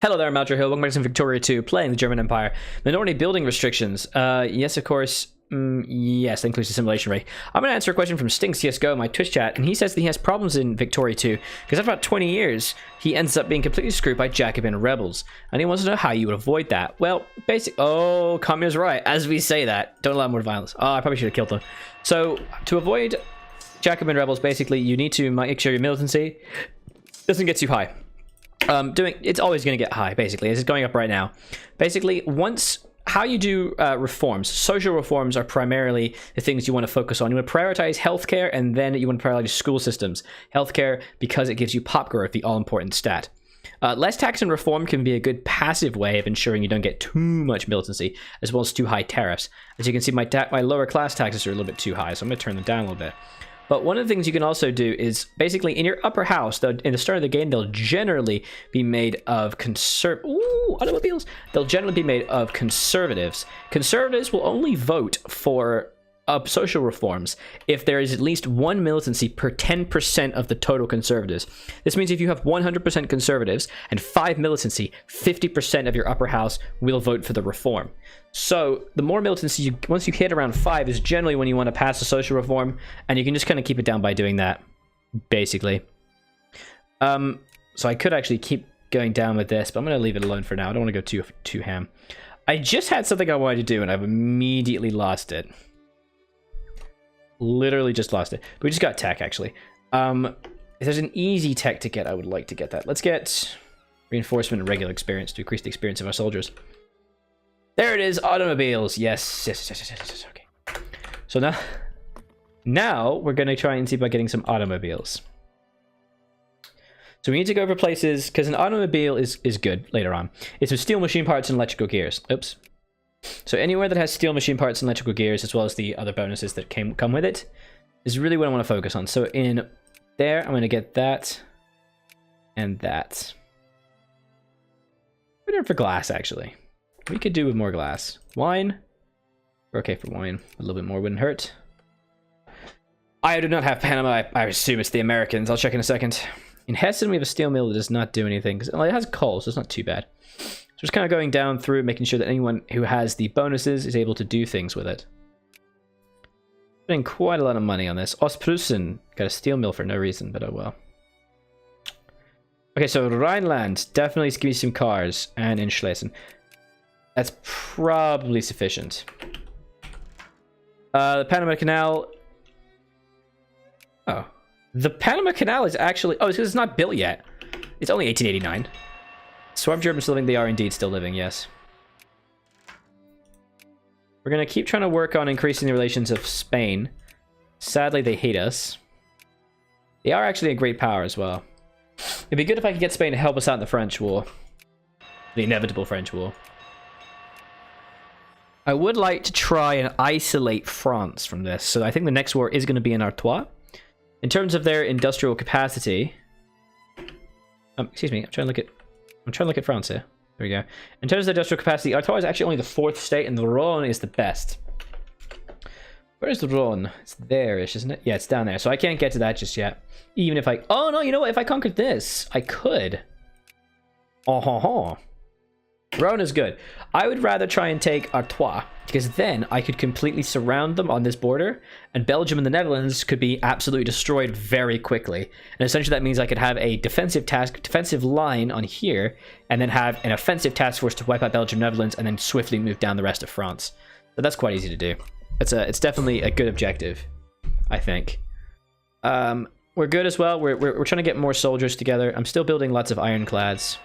Hello there, I'm Aldrahill. Welcome back to some Victoria 2, playing the German Empire. Minority building restrictions. Yes, of course. Yes, that includes the simulation rate. I'm going to answer a question from Sting CSGO in my Twitch chat, and he says that he has problems in Victoria 2, because after about 20 years, he ends up being completely screwed by Jacobin rebels, and he wants to know how you would avoid that. Well, oh, Kami's right. As we say that, don't allow more violence. Oh, I probably should have killed them. So, to avoid Jacobin rebels, basically, you need to make sure your militancy doesn't get too high. It's always going to get high, basically. It's going up right now. Basically, how you do reforms, social reforms are primarily the things you want to focus on. You want to prioritize healthcare, and then you want to prioritize school systems. Healthcare, because it gives you pop growth, the all-important stat. Less tax and reform can be a good passive way of ensuring you don't get too much militancy, as well as too high tariffs. As you can see, my lower class taxes are a little bit too high, so I'm going to turn them down a little bit. But one of the things you can also do is, basically, in your upper house, in the start of the game, they'll generally be made of automobiles. They'll generally be made of conservatives. Conservatives will only vote for social reforms if there is at least one militancy per 10% of the total conservatives. This means if you have 100% conservatives and 5 militancy, 50% of your upper house will vote for the reform. So the more militancy, once you hit around 5 is generally when you want to pass a social reform, and you can just kind of keep it down by doing that, basically. So I could actually keep going down with this, but I'm going to leave it alone for now. I don't want to go too ham. I just had something I wanted to do, and I've immediately lost it. Literally just lost it. But we just got tech, actually. If there's an easy tech to get, I would like to get that. Let's get reinforcement and regular experience to increase the experience of our soldiers. There it is, automobiles. Yes. Okay. So now we're going to try and see about getting some automobiles. So we need to go over places, because an automobile is good later on. It's with steel machine parts and electrical gears. Oops. So anywhere that has steel machine parts and electrical gears, as well as the other bonuses that come with it, is really what I want to focus on. So in there, I'm going to get that and that. We're doing for glass, actually. We could do with more glass. Wine. We're okay for wine. A little bit more wouldn't hurt. I do not have Panama. I assume it's the Americans. I'll check in a second. In Hessen, we have a steel mill that does not do anything. Well, it has coal, so it's not too bad. So just kind of going down through, making sure that anyone who has the bonuses is able to do things with it. Spending quite a lot of money on this. Prussian got a steel mill for no reason, but oh well. Okay, so Rhineland, definitely give me some cars, and in Schlesien. That's probably sufficient. The Panama Canal. Oh. The Panama Canal is actually... Oh, it's because it's not built yet. It's only 1889. Swarm Germans still living. They are indeed still living, yes. We're going to keep trying to work on increasing the relations of Spain. Sadly, they hate us. They are actually a great power as well. It'd be good if I could get Spain to help us out in the French War. The inevitable French War. I would like to try and isolate France from this. So I think the next war is going to be in Artois. In terms of their industrial capacity... excuse me, I'm trying to look at France here. There we go. In terms of industrial capacity, Artois is actually only the 4th state, and the Rhone is the best. Where is the Rhone? It's there-ish, isn't it? Yeah, it's down there. So I can't get to that just yet. Even if I... Oh, no, you know what? If I conquered this, I could. Rhone is good. I would rather try and take Artois, because then I could completely surround them on this border, and Belgium and the Netherlands could be absolutely destroyed very quickly. And essentially that means I could have a defensive line on here, and then have an offensive task force to wipe out Belgium, Netherlands, and then swiftly move down the rest of France. So that's quite easy to do. It's definitely a good objective, I think. We're good as well. We're trying to get more soldiers together. I'm still building lots of ironclads.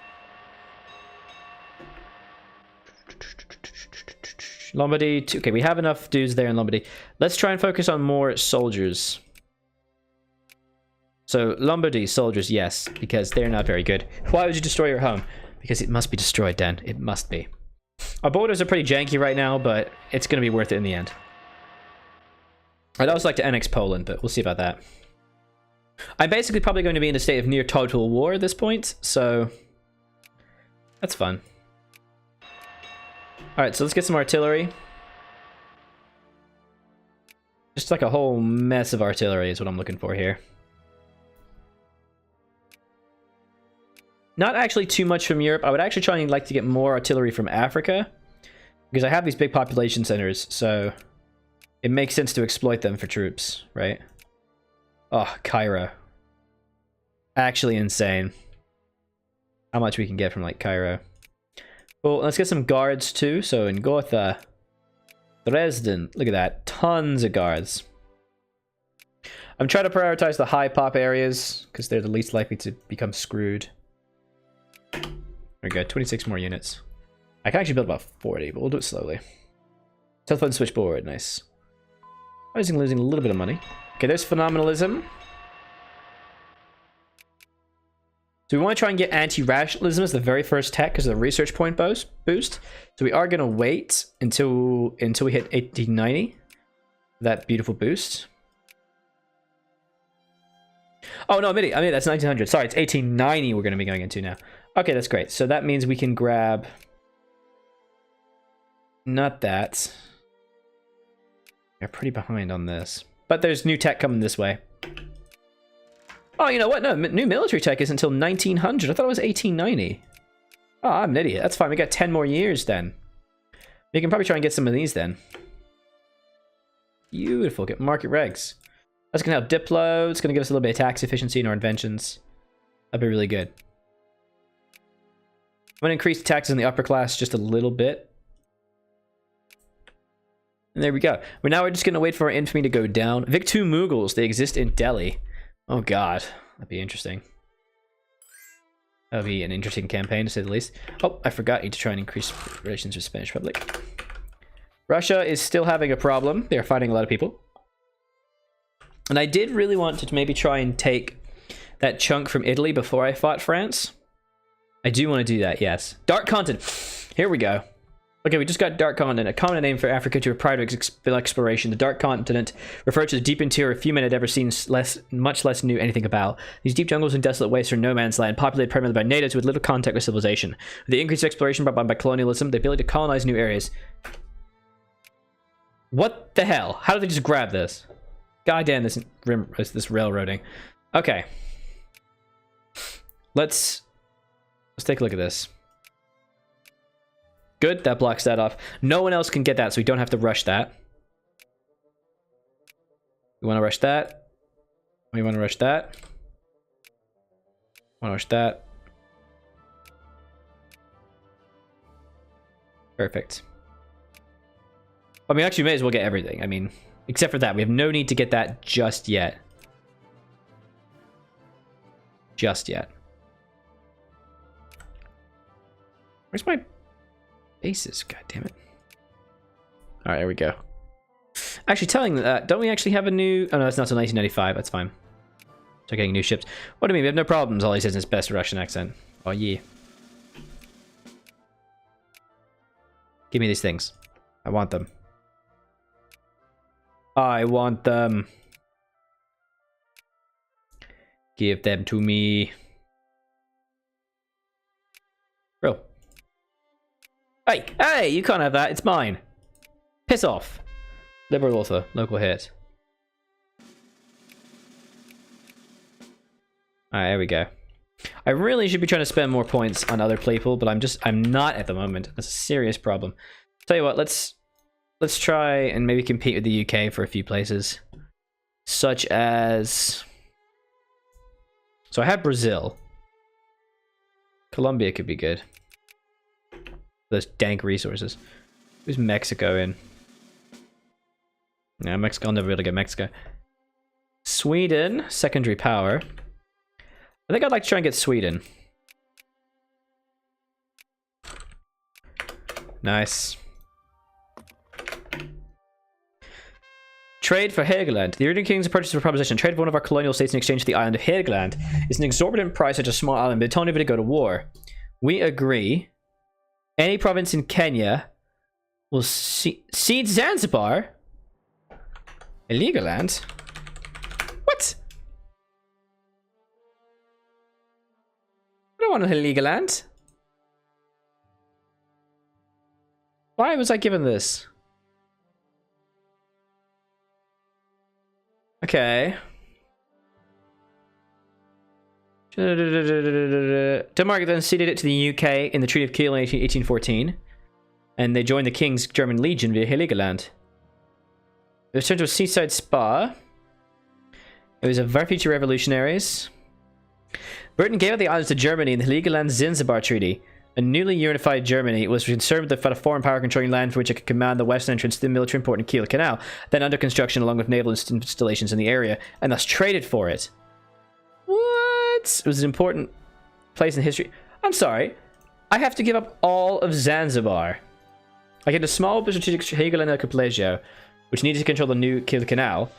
Lombardy, okay, we have enough dudes there in Lombardy. Let's try and focus on more soldiers. So, Lombardy, soldiers, yes, because they're not very good. Why would you destroy your home? Because it must be destroyed, Dan. It must be. Our borders are pretty janky right now, but it's going to be worth it in the end. I'd also like to annex Poland, but we'll see about that. I'm basically probably going to be in a state of near total war at this point, so that's fun. Alright, so let's get some artillery. Just like a whole mess of artillery is what I'm looking for here. Not actually too much from Europe. I would actually try and like to get more artillery from Africa, because I have these big population centers, so it makes sense to exploit them for troops, right? Oh, Cairo. Actually insane. How much we can get from like Cairo. Well, let's get some guards too. So in Gotha, Dresden, look at that, tons of guards. I'm trying to prioritize the high pop areas because they're the least likely to become screwed. There we go, 26 more units. I can actually build about 40, but we'll do it slowly. Telephone switchboard, nice. Losing a little bit of money. Okay, there's phenomenalism. So we want to try and get anti-rationalism as the very first tech because of the research point boost. So we are going to wait until we hit 1890. That beautiful boost. Oh no, I mean that's 1900. Sorry, it's 1890 we're going to be going into now. Okay, that's great. So that means we can grab... Not that. They're pretty behind on this. But there's new tech coming this way. Oh, you know what? No, new military tech is until 1900. I thought it was 1890. Oh, I'm an idiot. That's fine. We got 10 more years then. We can probably try and get some of these then. Beautiful. Get market regs. That's going to help Diplo. It's going to give us a little bit of tax efficiency in our inventions. That'd be really good. I'm going to increase taxes in the upper class just a little bit. And there we go. We're just going to wait for our infamy to go down. Vic-2 Mughals. They exist in Delhi. Oh god, that'd be interesting. That'd be an interesting campaign to say the least. Oh, I forgot you to try and increase relations with Spanish Republic. Russia is still having a problem. They are fighting a lot of people. And I did really want to maybe try and take that chunk from Italy before I fought France. I do want to do that, yes. Dark Continent. Here we go. Okay, we just got Dark Continent, a common name for Africa to a prior exploration. The Dark Continent referred to the deep interior few men had ever seen much less knew anything about. These deep jungles and desolate wastes are no man's land, populated primarily by natives with little contact with civilization. With the increased exploration brought by colonialism, the ability to colonize new areas. What the hell? How did they just grab this? God damn this railroading. Okay. Let's take a look at this. Good, that blocks that off. No one else can get that, so we don't have to rush that. We want to rush that. We want to rush that. Want to rush that. Perfect. I mean, actually, we may as well get everything. I mean, except for that. We have no need to get that just yet. Just yet. Where's my... bases? God damn it. Alright, there we go. Actually, telling that, don't we actually have a new... Oh no, it's not until 1995. That's fine. So getting new ships. What do you mean? We have no problems. All he says in his best Russian accent. Oh, yeah. Give me these things. I want them. I want them. Give them to me. Bro. Hey, hey, you can't have that. It's mine. Piss off. Liberal author, local hit. Alright, there we go. I really should be trying to spend more points on other people, but I'm not at the moment. That's a serious problem. Tell you what, let's try and maybe compete with the UK for a few places. Such as... So I have Brazil. Colombia could be good. Those dank resources. Who's Mexico in? No, Mexico, I'll never be able to get Mexico. Sweden, secondary power. I think I'd like to try and get Sweden. Nice. Trade for Helgoland. The United Kingdom's purchase of a proposition. Trade for one of our colonial states in exchange for the island of Helgoland is an exorbitant price at a small island, but it's only to go to war. We agree. Any province in Kenya will cede Zanzibar. Illegal land? What? I don't want an illegal land. Why was I given this? Okay. Denmark then ceded it to the UK in the Treaty of Kiel in 1814, and they joined the King's German Legion via Heligoland. It was turned to a seaside spa. It was a refuge to revolutionaries. Britain gave up the islands to Germany in the Heligoland-Zanzibar Treaty. A newly unified Germany was concerned with the foreign power controlling land for which it could command the western entrance to the military important Kiel Canal, then under construction along with naval installations in the area, and thus traded for it. What? It was an important place in history. I'm sorry. I have to give up all of Zanzibar. I get a small but strategic Heligoland archipelago, which needed to control the new Kiel Canal.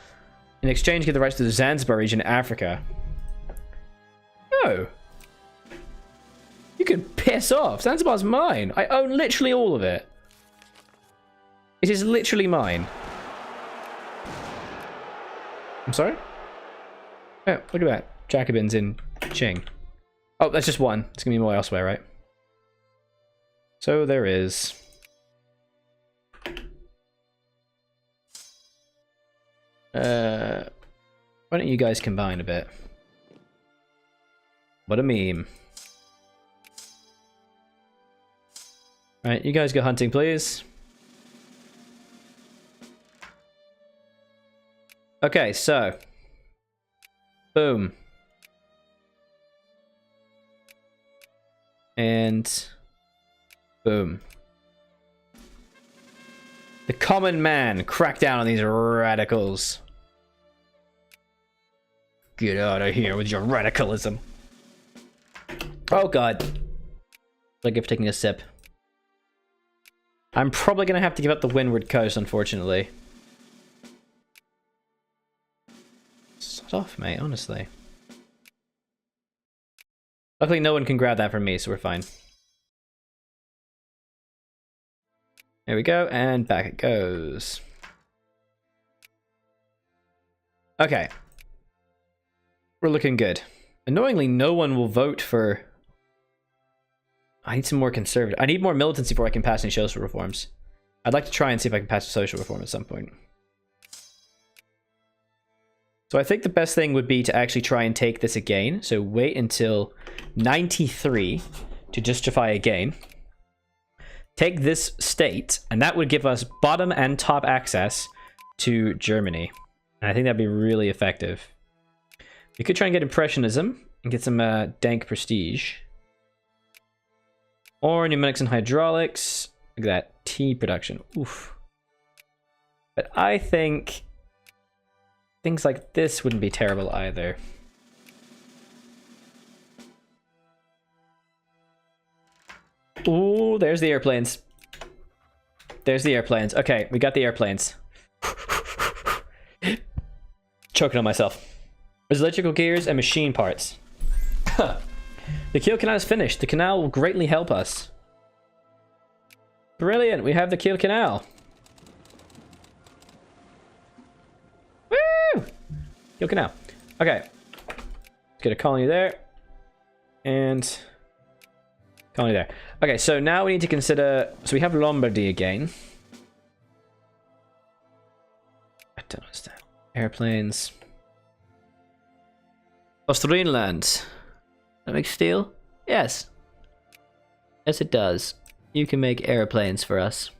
In exchange, give the rights to the Zanzibar region in Africa. Oh. You can piss off. Zanzibar's mine. I own literally all of it. It is literally mine. I'm sorry? Oh, look at that. Jacobins in Qing. Oh, that's just one. There's gonna be more elsewhere, right? So there is. Why don't you guys combine a bit? What a meme. Alright, you guys go hunting, please. Okay, so. Boom. And. Boom. The common man crack down on these radicals. Get out of here with your radicalism. Oh god. Like if taking a sip. I'm probably gonna have to give up the Windward Coast, unfortunately. Sod off, mate, honestly. Luckily no one can grab that from me, so we're fine. There we go, and back it goes. Okay. We're looking good. Annoyingly, no one will vote for... I need some more conservative... I need more militancy before I can pass any social reforms. I'd like to try and see if I can pass a social reform at some point. So I think the best thing would be to actually try and take this again. So wait until 93 to justify again. Take this state, and that would give us bottom and top access to Germany. And I think that'd be really effective. We could try and get Impressionism and get some dank prestige. Or pneumatics and hydraulics. Look at that. Tea production. Oof. But I think things like this wouldn't be terrible either. Ooh, there's the airplanes. There's the airplanes. Okay, we got the airplanes. Choking on myself. There's electrical gears and machine parts. The Kiel Canal is finished. The canal will greatly help us. Brilliant, we have the Kiel Canal. Woo! Kiel Canal. Okay. Let's get a colony there. And... colony there. Okay, so now we need to consider... so we have Lombardy again. I don't understand. Airplanes. Australian that makes steel? Yes. Yes, it does. You can make airplanes for us.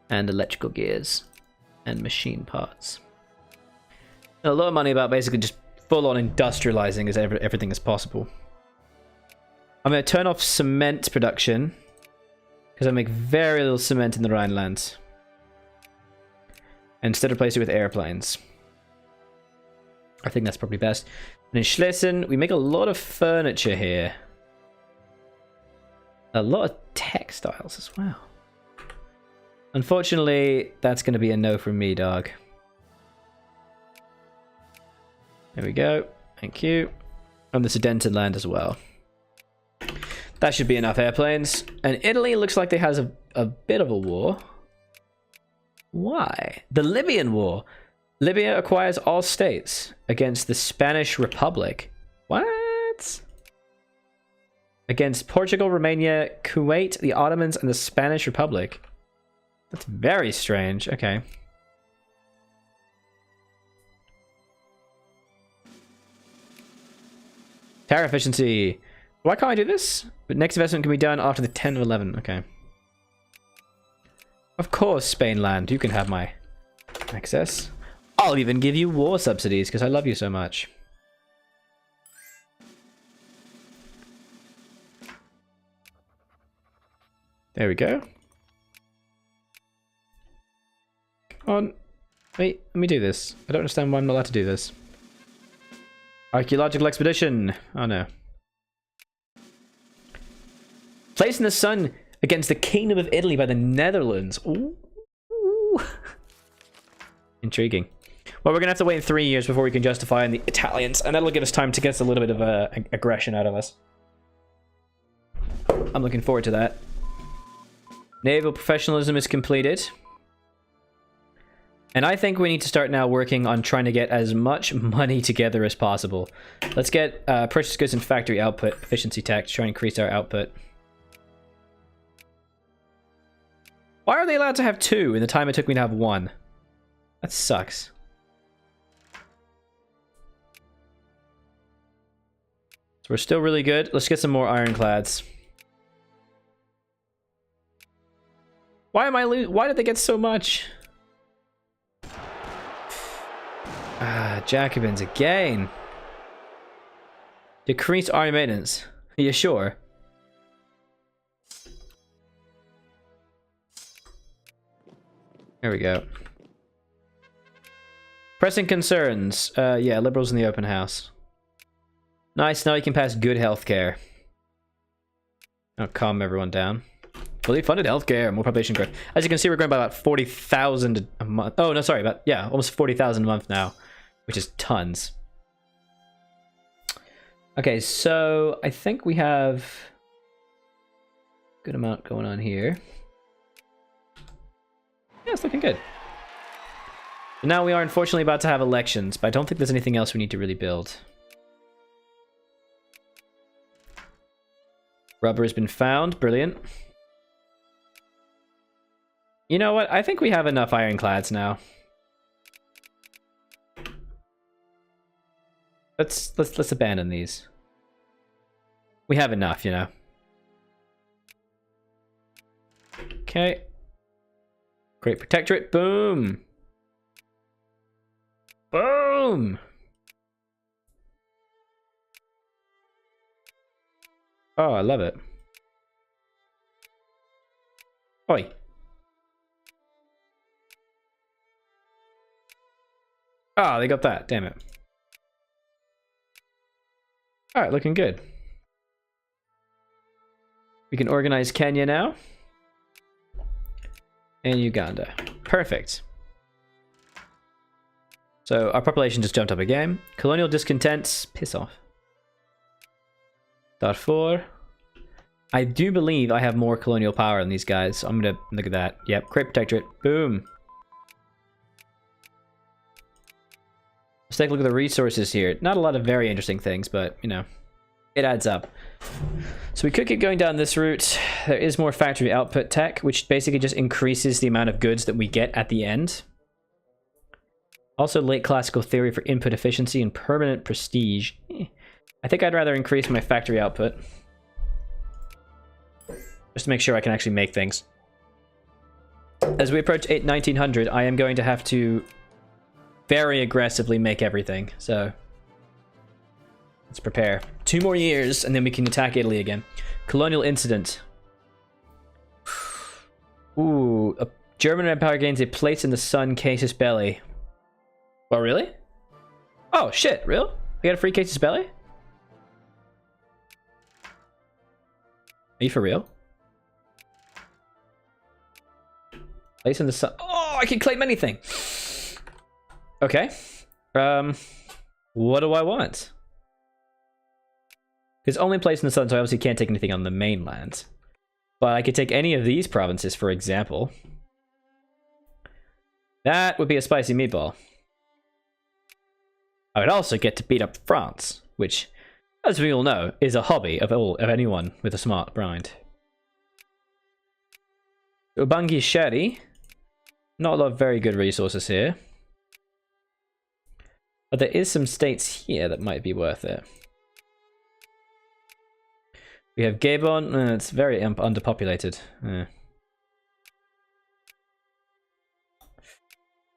And electrical gears. And machine parts. And a lot of money about basically just full-on industrializing as everything as possible. I'm going to turn off cement production. Because I make very little cement in the Rhineland. And instead replace it with airplanes. I think that's probably best. And in Schlesien, we make a lot of furniture here. A lot of textiles as well. Unfortunately, that's going to be a no from me, dog. There we go. Thank you. And the Sudetenland as well. That should be enough airplanes. And Italy looks like they has a bit of a war. Why? The Libyan War. Libya acquires all states against the Spanish Republic. What? Against Portugal, Romania, Kuwait, the Ottomans, and the Spanish Republic. That's very strange. Okay. Power efficiency. Why can't I do this? But next investment can be done after the 10 of 11. Okay. Of course, Spain land. You can have my access. I'll even give you war subsidies because I love you so much. There we go. Come on. Wait, let me do this. I don't understand why I'm not allowed to do this. Archaeological expedition. Oh no. Place in the sun against the Kingdom of Italy by the Netherlands. Ooh. Intriguing. Well, we're gonna have to wait 3 years before we can justify on the Italians, and that'll give us time to get a little bit of aggression out of us. I'm looking forward to that. Naval professionalism is completed. And I think we need to start now working on trying to get as much money together as possible. Let's get purchase goods and factory output, efficiency tax, try and increase our output. Why are they allowed to have 2 in the time it took me to have 1? That sucks. So we're still really good. Let's get some more ironclads. Why am I why did they get so much? Ah, Jacobins again. Decrease army maintenance. Are you sure? There we go. Pressing concerns. Yeah, liberals in the open house. Nice, now you can pass good healthcare. I'll calm everyone down. Fully funded healthcare, more population growth. As you can see, we're going by about 40,000 a month. Oh, no, sorry, about, yeah, almost 40,000 a month now, which is tons. Okay, so I think we have a good amount going on here. Yeah, it's looking good. And now we are unfortunately about to have elections, but I don't think there's anything else we need to really build. Rubber has been found. Brilliant. You know what? I think we have enough ironclads now. Let's abandon these. We have enough, you know. Okay. Great Protectorate. Boom. Boom. Oh, I love it. Oi. Ah, they got that. Damn it. Alright, looking good. We can organize Kenya now. And Uganda. Perfect. So our population just jumped up again. Colonial discontents. Piss off. Darfur. I do believe I have more colonial power than these guys. So I'm gonna look at that. Yep, Great Protectorate. Boom. Let's take a look at the resources here. Not a lot of very interesting things, but you know, it adds up. So we could keep going down this route. There is more factory output tech, which basically just increases the amount of goods that we get at the end. Also, late classical theory for input efficiency and permanent prestige. I think I'd rather increase my factory output. Just to make sure I can actually make things. As we approach 1900, I am going to have to very aggressively make everything, so let's prepare. 2 more years, and then we can attack Italy again. Colonial incident. Ooh, a German empire gains a place in the sun, casus belli. Oh, really? Oh, shit, real? I got a free casus belli? Are you for real? Place in the sun. Oh, I can claim anything. Okay. What do I want? It's only place in the sun, so I obviously can't take anything on the mainland. But I could take any of these provinces, for example. That would be a spicy meatball. I would also get to beat up France, which, as we all know, is a hobby of anyone with a smart mind. Ubangi Sheri. Not a lot of very good resources here. But there is some states here that might be worth it. We have Gabon. It's very underpopulated.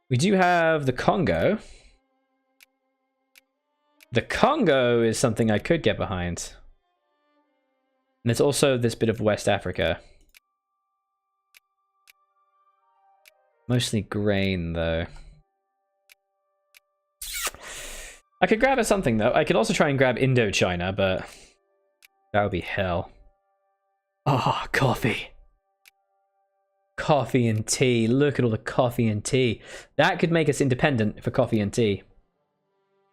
We do have the Congo. The Congo is something I could get behind. And there's also this bit of West Africa. Mostly grain, though. I could grab something, though. I could also try and grab Indochina, but that would be hell. Oh, coffee. Coffee and tea. Look at all the coffee and tea. That could make us independent for coffee and tea.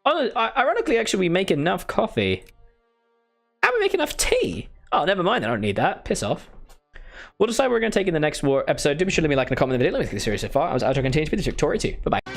Oh, ironically, actually, we make enough coffee. And we make enough tea. Oh, never mind. I don't need that. Piss off. We'll decide what we're going to take in the next war episode. Do be sure to leave me a like and a comment in the video. Let me think of the series so far. I was Aldrahill, continuing to be the Victoria 2. Bye-bye.